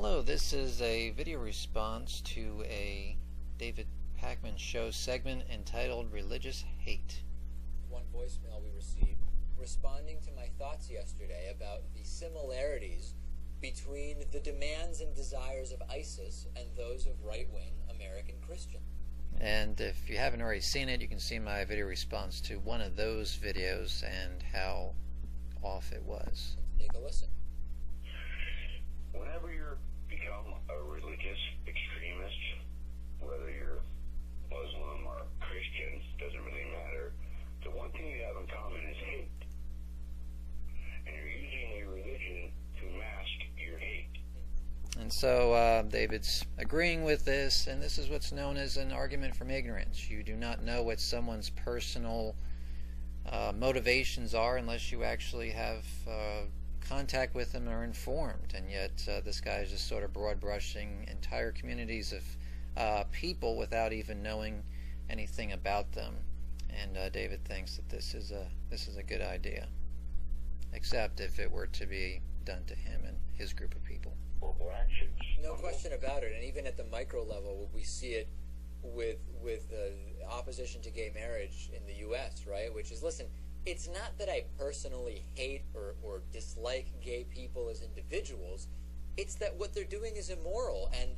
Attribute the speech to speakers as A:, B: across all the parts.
A: Hello, this is a video response to a David Pakman show segment entitled Religious Hate.
B: One voicemail we received responding to my thoughts yesterday about the similarities between the demands and desires of ISIS and those of right-wing American Christians.
A: And if you haven't already seen it, you can see my video response to one of those videos and how off it was.
B: Take a listen.
C: Whenever you become a religious extremist, whether you're Muslim or Christian, doesn't really matter, the one thing you have in common is hate. And you're using your religion to mask your hate.
A: And so David's agreeing with this, and this is what's known as an argument from ignorance. You do not know what someone's personal motivations are unless you actually have contact with them or informed, and yet this guy is just sort of broad brushing entire communities of people without even knowing anything about them. And David thinks that this is a good idea, except if it were to be done to him and his group of people.
B: No question about it, and even at the micro level, we see it with opposition to gay marriage in the U.S., right? Which is, listen, it's not that I personally hate or dislike gay people as individuals. It's that what they're doing is immoral, and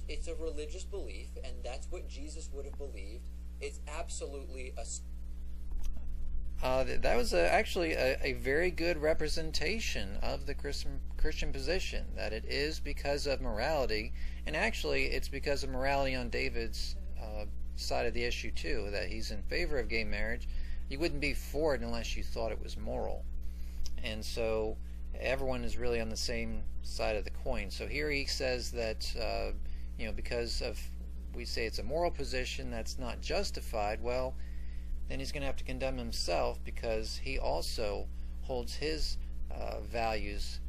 B: it's a religious belief, and that's what Jesus would have believed. It's absolutely
A: that was actually a very good representation of the Christian position, that it is because of morality, and actually it's because of morality on David's side of the issue too, that he's in favor of gay marriage. You wouldn't be for it unless you thought it was moral. And so everyone is really on the same side of the coin. So here he says that because of, we say it's a moral position that's not justified, well, then he's going to have to condemn himself, because he also holds his values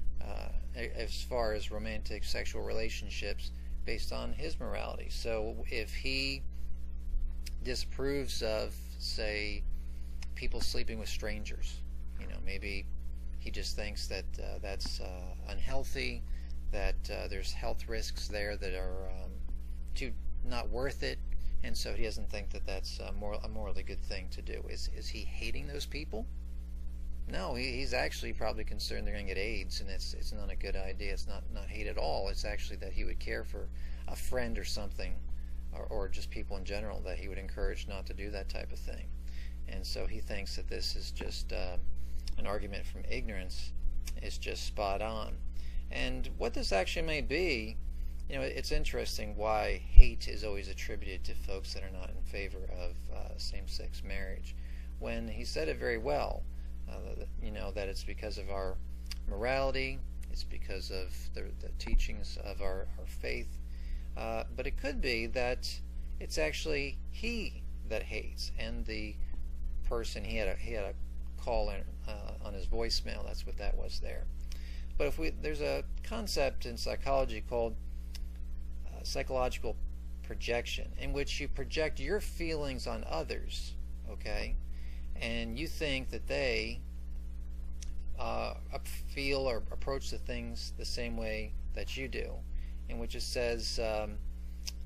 A: as far as romantic sexual relationships based on his morality. So if he disapproves of, say, people sleeping with strangers, maybe he just thinks that that's unhealthy, that there's health risks there that are not worth it, and so he doesn't think that that's a morally good thing to do. Is he hating those people? No, he's actually probably concerned they're going to get AIDS, and it's not a good idea. It's not hate at all. It's actually that he would care for a friend or something, or just people in general, that he would encourage not to do that type of thing. And so he thinks that this is just an argument from ignorance. Is just spot on. And what this actually may be, it's interesting why hate is always attributed to folks that are not in favor of same-sex marriage, when he said it very well, that it's because of our morality, it's because of the teachings of our faith, but it could be that it's actually he that hates, and the person, he had a call in, on his voicemail, that's what that was there. But there's a concept in psychology called psychological projection, in which you project your feelings on others, okay, and you think that they feel or approach the things the same way that you do, in which it says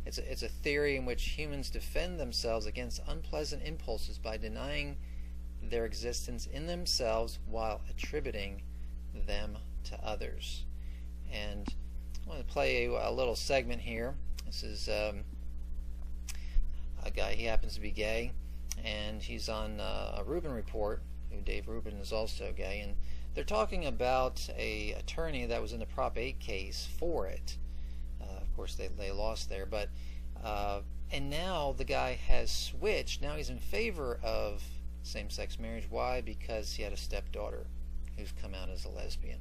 A: it's a theory in which humans defend themselves against unpleasant impulses by denying their existence in themselves while attributing them to others. And I want to play a little segment here. This is a guy, he happens to be gay, and he's on a Rubin Report, who Dave Rubin is also gay, and they're talking about a attorney that was in the Prop 8 case for it. Of course they lost there, but and now the guy has switched. Now he's in favor of same-sex marriage. Why? Because he had a stepdaughter who's come out as a lesbian,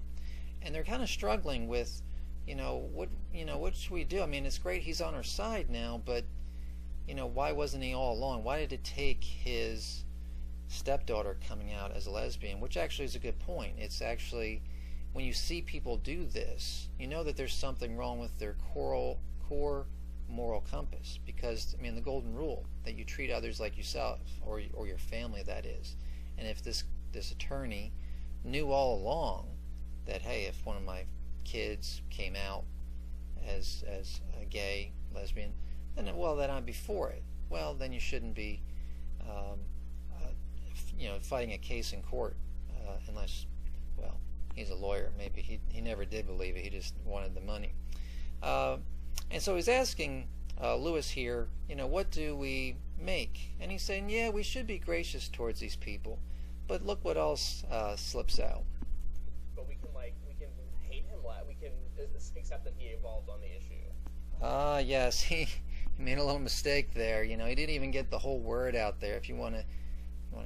A: and they're kind of struggling with, what should we do? I mean, it's great he's on our side now, but why wasn't he all along? Why did it take his stepdaughter coming out as a lesbian? Which actually is a good point. It's actually, when you see people do this, you know that there's something wrong with their core moral compass, because the golden rule that you treat others like yourself, or your family, that is. And if this attorney knew all along that, hey, if one of my kids came out as a gay, lesbian, then then I'd be for it. Well, then you shouldn't be, fighting a case in court unless, well, he's a lawyer. Maybe he never did believe it. He just wanted the money. And so he's asking Lewis here, what do we make? And he's saying, yeah, we should be gracious towards these people, but look what else slips out.
D: But we can hate him. We can accept that he evolved on the issue.
A: Yes, he made a little mistake there. He didn't even get the whole word out there. If you want to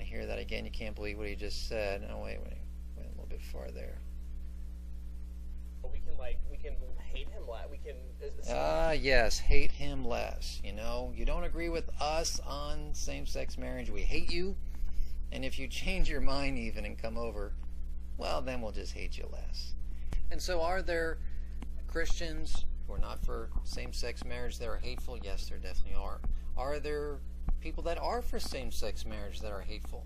A: hear that again, you can't believe what he just said. No, wait a little bit far there.
D: But we can hate him less.
A: Yes, hate him less. You don't agree with us on same-sex marriage. We hate you. And if you change your mind even and come over, well, then we'll just hate you less. And so are there Christians who are not for same-sex marriage that are hateful? Yes, there definitely are. Are there people that are for same-sex marriage that are hateful?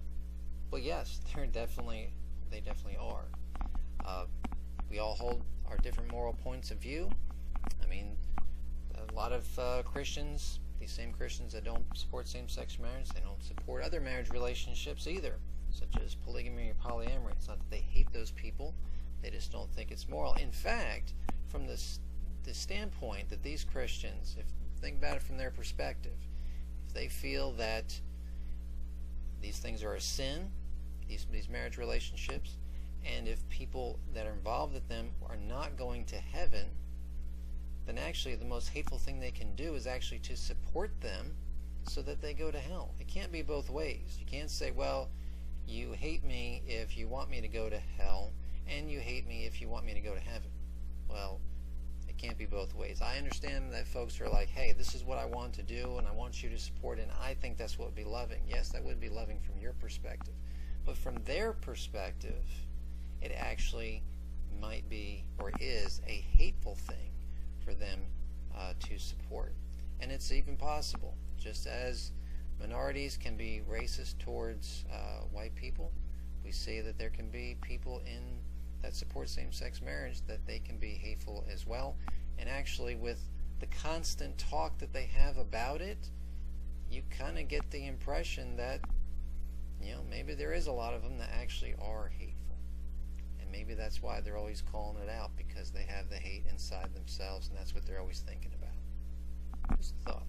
A: Well, yes, they definitely are. We all hold our different moral points of view. I mean, a lot of Christians, these same Christians that don't support same-sex marriage, they don't support other marriage relationships either, such as polygamy or polyamory. It's not that they hate those people, they just don't think it's moral. In fact, from the standpoint that these Christians, if think about it from their perspective, if they feel that these things are a sin, these marriage relationships, and if people that are involved with them are not going to heaven, then actually the most hateful thing they can do is actually to support them so that they go to hell. It can't be both ways. You can't say, well, you hate me if you want me to go to hell, and you hate me if you want me to go to heaven. Well, it can't be both ways. I understand that folks are like, hey, this is what I want to do, and I want you to support it, and I think that's what would be loving. Yes, that would be loving from your perspective. But from their perspective, it actually might be or is a hateful thing for them to support. And it's even possible, just as minorities can be racist towards white people, we see that there can be people that support same-sex marriage that they can be hateful as well. And actually, with the constant talk that they have about it, you kind of get the impression that maybe there is a lot of them that actually are hateful. And maybe that's why they're always calling it out, because they have the hate inside themselves, and that's what they're always thinking about. Just a thought.